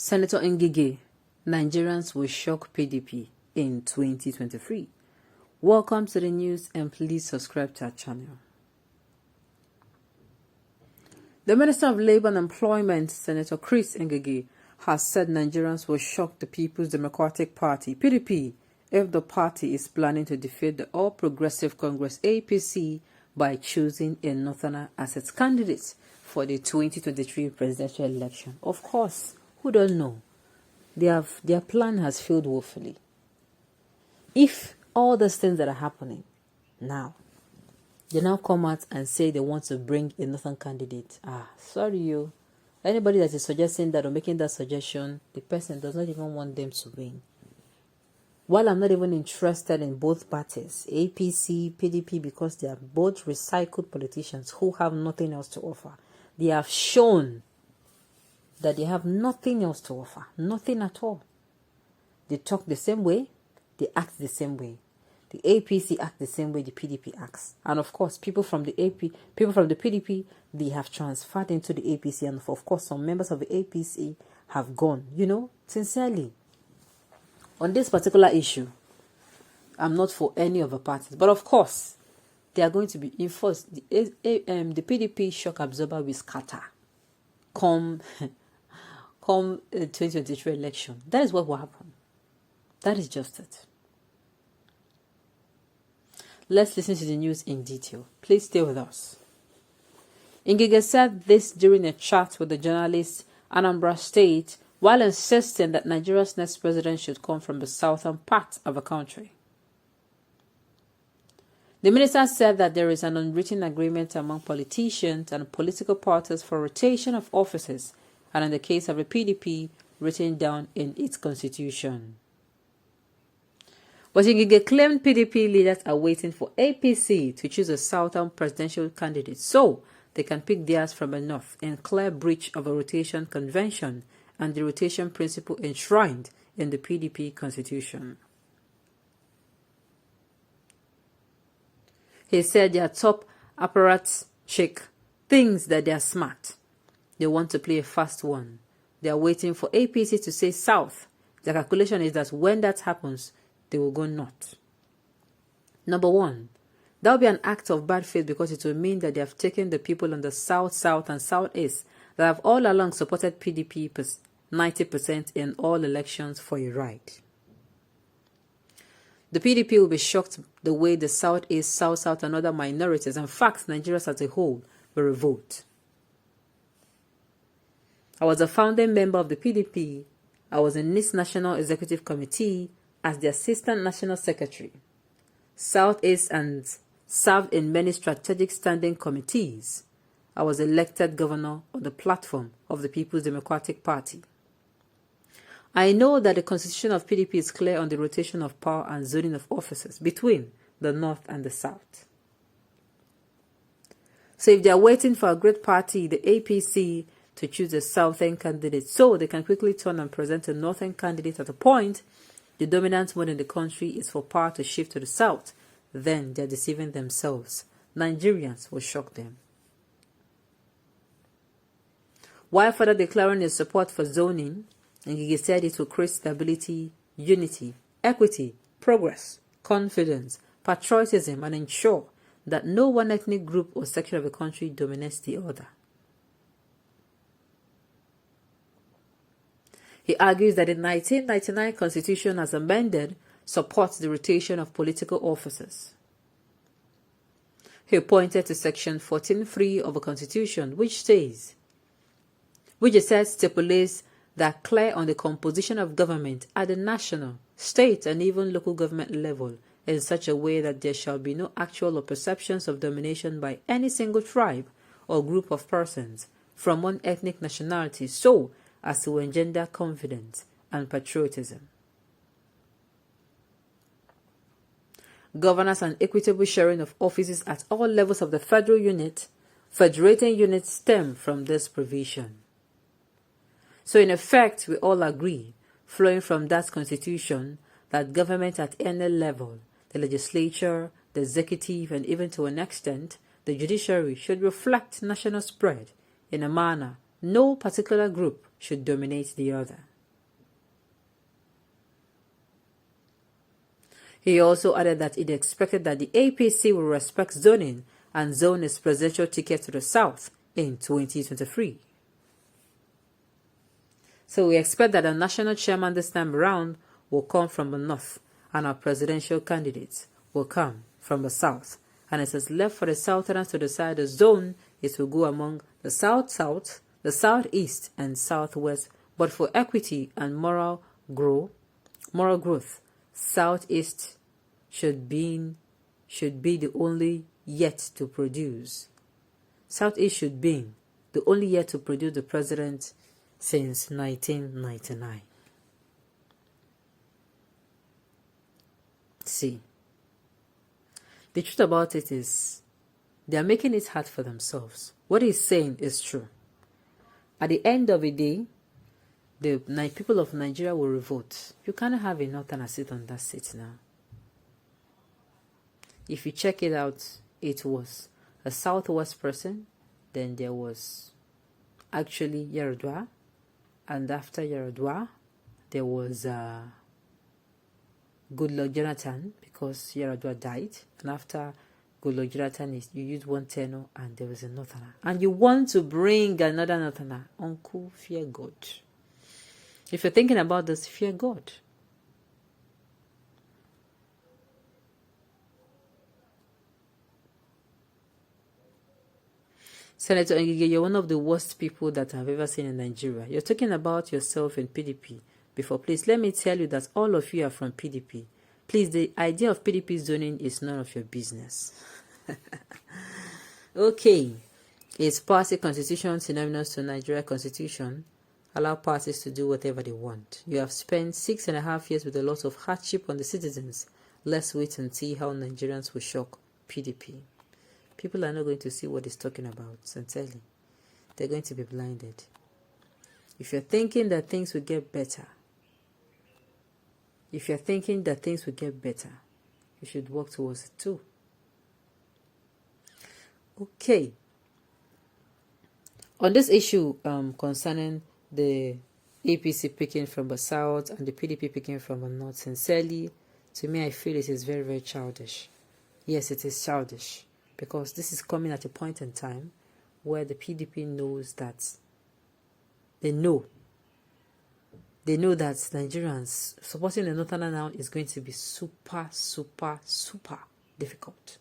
Senator NGIGE, Nigerians will shock PDP in 2023. Welcome to the news and please subscribe to our channel. The Minister of Labour and Employment, Senator Chris NGIGE, has said Nigerians will shock the People's Democratic Party, PDP, if the party is planning to defeat the All Progressive Congress, APC, by choosing a Northerner as its candidate for the 2023 presidential election. Of course, who don't know? Their plan has failed woefully. If all those things that are happening now, they now come out and say they want to bring a Northern candidate. Sorry you. Anybody that is suggesting that or making that suggestion, the person does not even want them to win. While I'm not even interested in both parties, APC, PDP, because they are both recycled politicians who have nothing else to offer. They have shown that they have nothing else to offer. Nothing at all. They talk the same way. They act the same way. The APC act the same way the PDP acts. And of course, people from the PDP, they have transferred into the APC. And of course, some members of the APC have gone. You know, sincerely. On this particular issue, I'm not for any of the parties. But of course, they are going to be enforced. The PDP shock absorber will scatter. Come 2023 election. That is what will happen. That is just it. Let's listen to the news in detail. Please stay with us. NGIGE said this during a chat with the journalist Anambra State while insisting that Nigeria's next president should come from the southern part of the country. The minister said that there is an unwritten agreement among politicians and political parties for rotation of offices, and in the case of the PDP, written down in its constitution. But NGIGE claimed PDP leaders are waiting for APC to choose a southern presidential candidate so they can pick theirs from the north in clear breach of a rotation convention and the rotation principle enshrined in the PDP constitution. He said their top apparatus check thinks that they are smart. They want to play a fast one. They are waiting for APC to say south. The calculation is that when that happens, they will go north. Number one, that will be an act of bad faith because it will mean that they have taken the people on the south, south, and southeast that have all along supported PDP 90% in all elections for a ride. The PDP will be shocked the way the southeast, south, and other minorities, in fact, Nigerians as a whole, will revolt. I was a founding member of the PDP. I was in its National Executive Committee as the Assistant National Secretary, Southeast, and served in many strategic standing committees. I was elected governor on the platform of the People's Democratic Party. I know that the constitution of PDP is clear on the rotation of power and zoning of offices between the north and the south. So if they are waiting for a great party, the APC, to choose a southern candidate so they can quickly turn and present a northern candidate at a point the dominant mode in the country is for power to shift to the south, then they are deceiving themselves. Nigerians will shock them. While further declaring his support for zoning, NGIGE said it will create stability, unity, equity, progress, confidence, patriotism, and ensure that no one ethnic group or section of the country dominates the other. He argues that the 1999 Constitution, as amended, supports the rotation of political officers. He pointed to Section 14(3) of the Constitution, which stipulates that clear on the composition of government at the national, state, and even local government level in such a way that there shall be no actual or perceptions of domination by any single tribe or group of persons from one ethnic nationality so as to engender confidence and patriotism. Governance and equitable sharing of offices at all levels of the federating unit stem from this provision. So in effect, we all agree, flowing from that constitution, that government at any level, the legislature, the executive, and even to an extent, the judiciary should reflect national spread in a manner no particular group should dominate the other. He also added that it expected that the APC will respect zoning and zone its presidential ticket to the South in 2023. So we expect that the national chairman this time around will come from the North, and our presidential candidates will come from the South. And it is left for the Southerners to decide the zone it will go among the South-South, the Southeast, and Southwest. But for equity and moral growth, Southeast should be the only yet to produce. Southeast should be the only yet to produce the president since 1999. See, the truth about it is they are making it hard for themselves. What he's saying is true. At the end of the day, the people of Nigeria will revolt. You cannot have a northerner sit on that seat now. If you check it out, it was a Southwest person, then there was actually Yaradua, and after Yaradua, there was Goodluck Jonathan, because Yaradua died, and after Goodluck Jonathan, you use one tenor, and there was a northerner. And you want to bring another northerner. Uncle, fear God. If you're thinking about this, fear God. Senator NGIGE, you're one of the worst people that I've ever seen in Nigeria. You're talking about yourself in PDP before. Please, let me tell you that all of you are from PDP. Please, the idea of PDP zoning is none of your business. Okay. It's party constitution synonymous to Nigeria constitution. Allow parties to do whatever they want. You have spent 6.5 years with a lot of hardship on the citizens. Let's wait and see how Nigerians will shock PDP. People are not going to see what he's talking about, sincerely. They're going to be blinded. If you're thinking that things will get better, you should work towards it too. Okay. On this issue concerning the APC picking from the South and the PDP picking from the North, sincerely, to me, I feel it is very, very childish. Yes, it is childish. Because this is coming at a point in time where the PDP knows that they know that Nigerians supporting the Northerner now is going to be super, super, super difficult.